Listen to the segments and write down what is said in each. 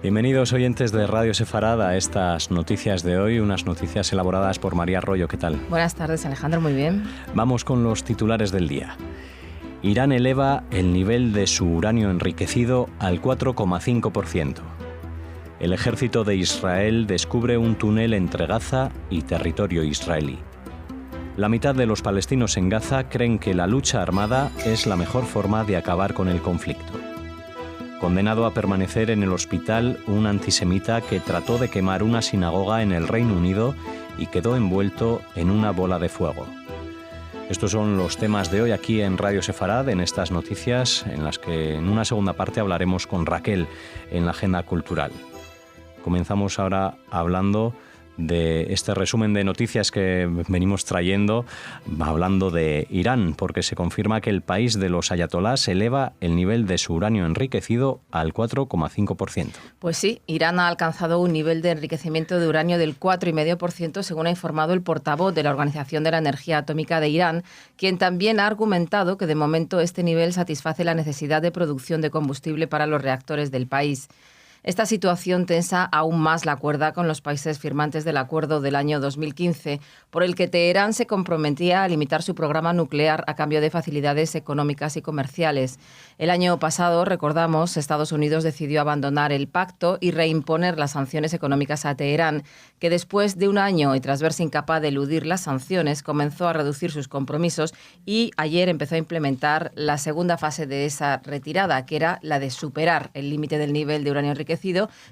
Bienvenidos oyentes de Radio Sefarad a estas noticias de hoy, unas noticias elaboradas por María Arroyo. ¿Qué tal? Buenas tardes, Alejandro, muy bien. Vamos con los titulares del día. Irán eleva el nivel de su uranio enriquecido al 4,5%. El ejército de Israel descubre un túnel entre Gaza y territorio israelí. La mitad de los palestinos en Gaza creen que la lucha armada es la mejor forma de acabar con el conflicto. Condenado a permanecer en el hospital un antisemita que trató de quemar una sinagoga en el Reino Unido y quedó envuelto en una bola de fuego. Estos son los temas de hoy aquí en Radio Sefarad, en estas noticias en las que en una segunda parte hablaremos con Raquel en la agenda cultural. Comenzamos ahora hablando de este resumen de noticias que venimos trayendo, hablando de Irán, porque se confirma que el país de los ayatolás eleva el nivel de su uranio enriquecido al 4,5%. Pues sí, Irán ha alcanzado un nivel de enriquecimiento de uranio del 4,5%, según ha informado el portavoz de la Organización de la Energía Atómica de Irán, quien también ha argumentado que de momento este nivel satisface la necesidad de producción de combustible para los reactores del país. Esta situación tensa aún más la cuerda con los países firmantes del acuerdo del año 2015, por el que Teherán se comprometía a limitar su programa nuclear a cambio de facilidades económicas y comerciales. El año pasado, recordamos, Estados Unidos decidió abandonar el pacto y reimponer las sanciones económicas a Teherán, que después de un año y tras verse incapaz de eludir las sanciones, comenzó a reducir sus compromisos y ayer empezó a implementar la segunda fase de esa retirada, que era la de superar el límite del nivel de uranio enriquecido,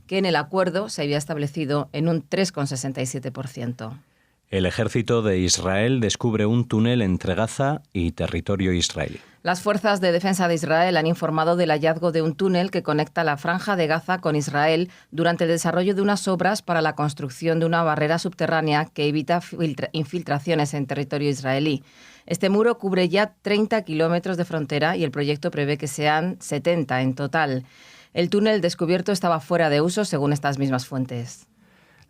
que en el acuerdo se había establecido en un 3,67%. El ejército de Israel descubre un túnel entre Gaza y territorio israelí. Las fuerzas de defensa de Israel han informado del hallazgo de un túnel que conecta la franja de Gaza con Israel durante el desarrollo de unas obras para la construcción de una barrera subterránea que evita infiltraciones en territorio israelí. Este muro cubre ya 30 kilómetros de frontera y el proyecto prevé que sean 70 en total. El túnel descubierto estaba fuera de uso, según estas mismas fuentes.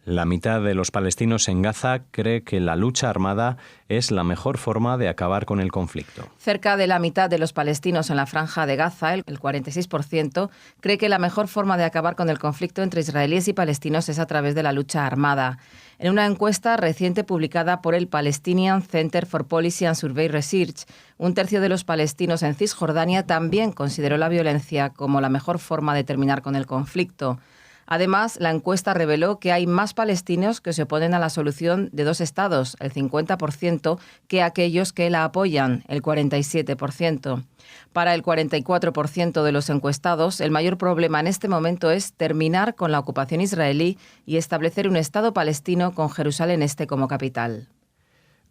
La mitad de los palestinos en Gaza cree que la lucha armada es la mejor forma de acabar con el conflicto. Cerca de la mitad de los palestinos en la franja de Gaza, el 46%, cree que la mejor forma de acabar con el conflicto entre israelíes y palestinos es a través de la lucha armada. En una encuesta reciente publicada por el Palestinian Center for Policy and Survey Research, un tercio de los palestinos en Cisjordania también consideró la violencia como la mejor forma de terminar con el conflicto. Además, la encuesta reveló que hay más palestinos que se oponen a la solución de dos estados, el 50%, que aquellos que la apoyan, el 47%. Para el 44% de los encuestados, el mayor problema en este momento es terminar con la ocupación israelí y establecer un Estado palestino con Jerusalén Este como capital.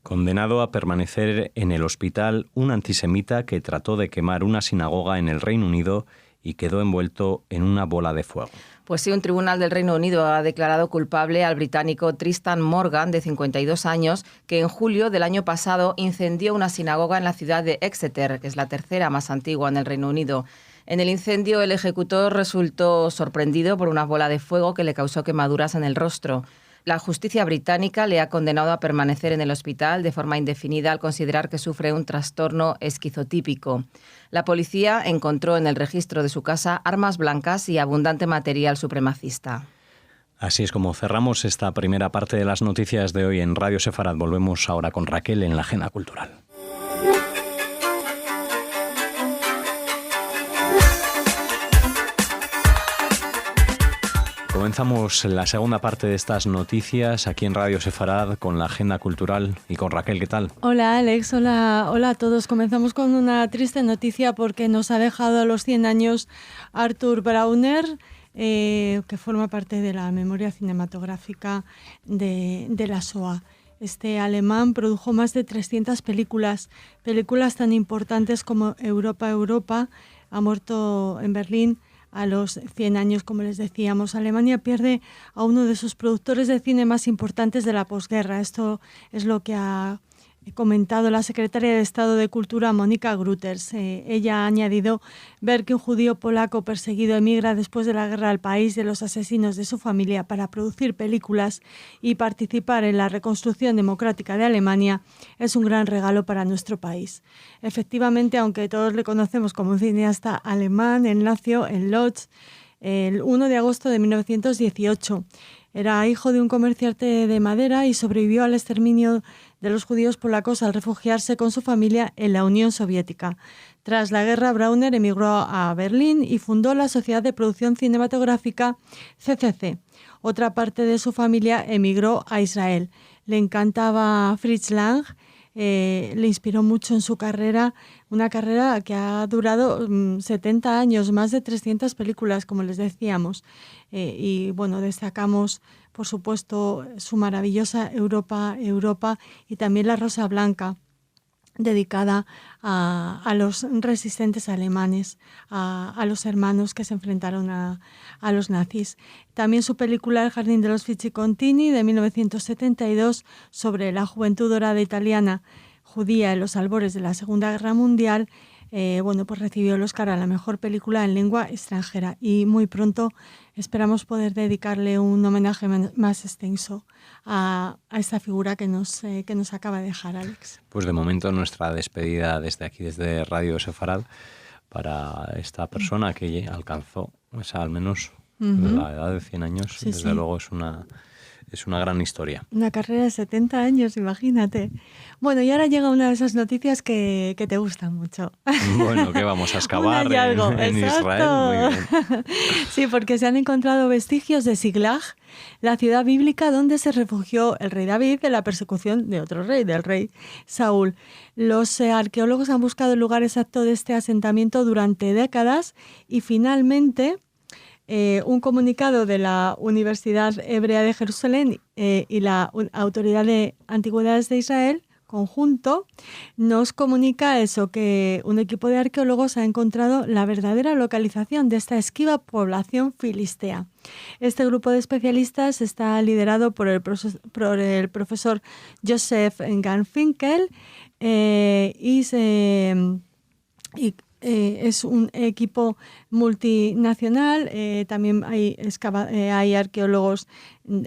Condenado a permanecer en el hospital un antisemita que trató de quemar una sinagoga en el Reino Unido y quedó envuelto en una bola de fuego. Pues sí, un tribunal del Reino Unido ha declarado culpable al británico Tristan Morgan, de 52 años, que en julio del año pasado incendió una sinagoga en la ciudad de Exeter, que es la tercera más antigua en el Reino Unido. En el incendio, el ejecutor resultó sorprendido por una bola de fuego que le causó quemaduras en el rostro. La justicia británica le ha condenado a permanecer en el hospital de forma indefinida al considerar que sufre un trastorno esquizotípico. La policía encontró en el registro de su casa armas blancas y abundante material supremacista. Así es como cerramos esta primera parte de las noticias de hoy en Radio Sefarad. Volvemos ahora con Raquel en la agenda cultural. Comenzamos la segunda parte de estas noticias aquí en Radio Sefarad con la agenda cultural y con Raquel. ¿Qué tal? Hola Alex, hola a todos. Comenzamos con una triste noticia porque nos ha dejado a los 100 años Arthur Brauner, que forma parte de la memoria cinematográfica de la Shoah. Este alemán produjo más de 300 películas tan importantes como Europa. Ha muerto en Berlín a los 100 años, como les decíamos. Alemania pierde a uno de sus productores de cine más importantes de la posguerra. Esto es lo que ha comentado la secretaria de Estado de Cultura, Mónica Grütters. Ella ha añadido: ver que un judío polaco perseguido emigra después de la guerra al país de los asesinos de su familia para producir películas y participar en la reconstrucción democrática de Alemania es un gran regalo para nuestro país. Efectivamente, aunque todos le conocemos como un cineasta alemán, él nació en Lodz, el 1 de agosto de 1918. Era hijo de un comerciante de madera y sobrevivió al exterminio de los judíos polacos al refugiarse con su familia en la Unión Soviética. Tras la guerra, Brauner emigró a Berlín y fundó la Sociedad de Producción Cinematográfica CCC. Otra parte de su familia emigró a Israel. Le encantaba Fritz Lang, le inspiró mucho en su carrera, una carrera que ha durado 70 años, más de 300 películas, como les decíamos. Y bueno, destacamos, por supuesto, su maravillosa Europa y también La Rosa Blanca, dedicada a los resistentes alemanes, a los hermanos que se enfrentaron a los nazis. También su película El jardín de los Fichi-Contini, de 1972, sobre la juventud dorada italiana judía en los albores de la Segunda Guerra Mundial, pues recibió el Oscar a la mejor película en lengua extranjera, y muy pronto esperamos poder dedicarle un homenaje más extenso a esta figura que nos acaba de dejar, Alex. Pues de momento nuestra despedida desde aquí, desde Radio Sefarad, para esta persona que alcanzó al menos la edad de 100 años. Sí, desde luego es una gran historia. Una carrera de 70 años, imagínate. Bueno, y ahora llega una de esas noticias que te gustan mucho. Bueno, que vamos a excavar en Israel. Muy bien. Sí, porque se han encontrado vestigios de Siglag, la ciudad bíblica donde se refugió el rey David de la persecución de otro rey, del rey Saúl. Los arqueólogos han buscado el lugar exacto de este asentamiento durante décadas y finalmente un comunicado de la Universidad Hebrea de Jerusalén y la Autoridad de Antigüedades de Israel, conjunto, nos comunica eso, que un equipo de arqueólogos ha encontrado la verdadera localización de esta esquiva población filistea. Este grupo de especialistas está liderado por el profesor Joseph Garfinkel es un equipo multinacional. También hay arqueólogos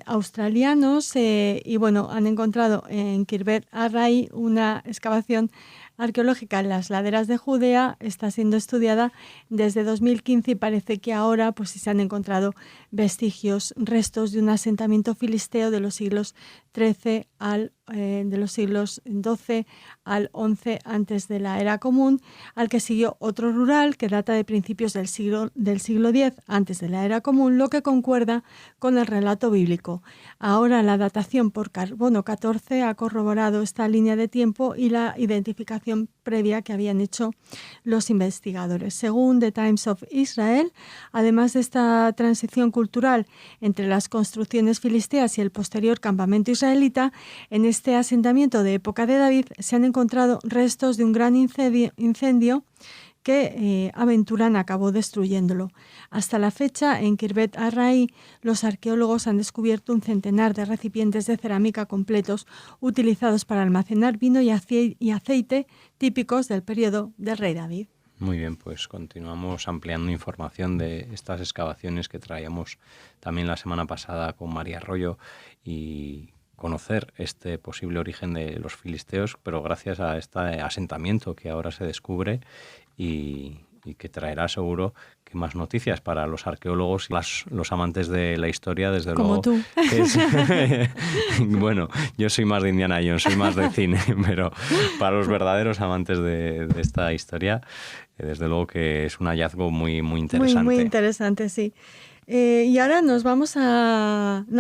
australianos y bueno, han encontrado en Kirbet Arrai una excavación arqueológica en las laderas de Judea. Está siendo estudiada desde 2015 y parece que ahora pues sí se han encontrado vestigios, restos de un asentamiento filisteo de los siglos XIII de los siglos XII al XI antes de la era común, al que siguió otro rural que data de principios del siglo X antes de la era común, lo que concuerda con el relato bíblico. Ahora la datación por carbono 14 ha corroborado esta línea de tiempo y la identificación previa que habían hecho los investigadores. Según The Times of Israel, además de esta transición cultural entre las construcciones filisteas y el posterior campamento israelita, en este asentamiento de época de David se han encontrado restos de un gran incendio que Aventuran acabó destruyéndolo. Hasta la fecha, en Kirbet Arrai, los arqueólogos han descubierto un centenar de recipientes de cerámica completos utilizados para almacenar vino y aceite típicos del periodo del rey David. Muy bien, pues continuamos ampliando información de estas excavaciones que traíamos también la semana pasada con María Arroyo y conocer este posible origen de los filisteos, pero gracias a este asentamiento que ahora se descubre y que traerá seguro que más noticias para los arqueólogos y los amantes de la historia, desde como luego. Tú. Bueno, yo soy más de Indiana Jones, soy más de cine, pero para los verdaderos amantes de esta historia, desde luego que es un hallazgo muy, muy interesante. Muy interesante, sí. Y ahora no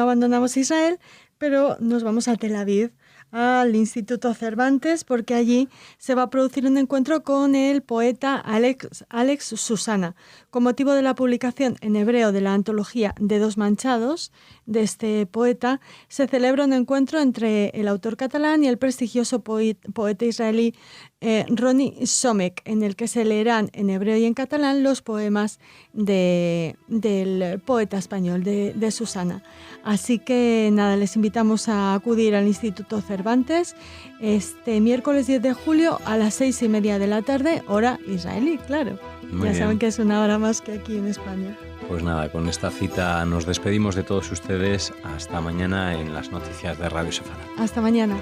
abandonamos Israel, pero nos vamos a Tel Aviv, al Instituto Cervantes, porque allí se va a producir un encuentro con el poeta Alex Susana. Con motivo de la publicación en hebreo de la antología Dedos Manchados de este poeta, se celebra un encuentro entre el autor catalán y el prestigioso poeta israelí Ronnie Somek, en el que se leerán en hebreo y en catalán los poemas del poeta español, de Susana. Así que nada, les invitamos a acudir al Instituto Cervantes este miércoles 10 de julio a las 6:30 de la tarde, hora israelí, claro. Muy ya bien. Saben que es una hora más que aquí en España. Pues nada, con esta cita nos despedimos de todos ustedes. Hasta mañana en las noticias de Radio Sefarad. Hasta mañana.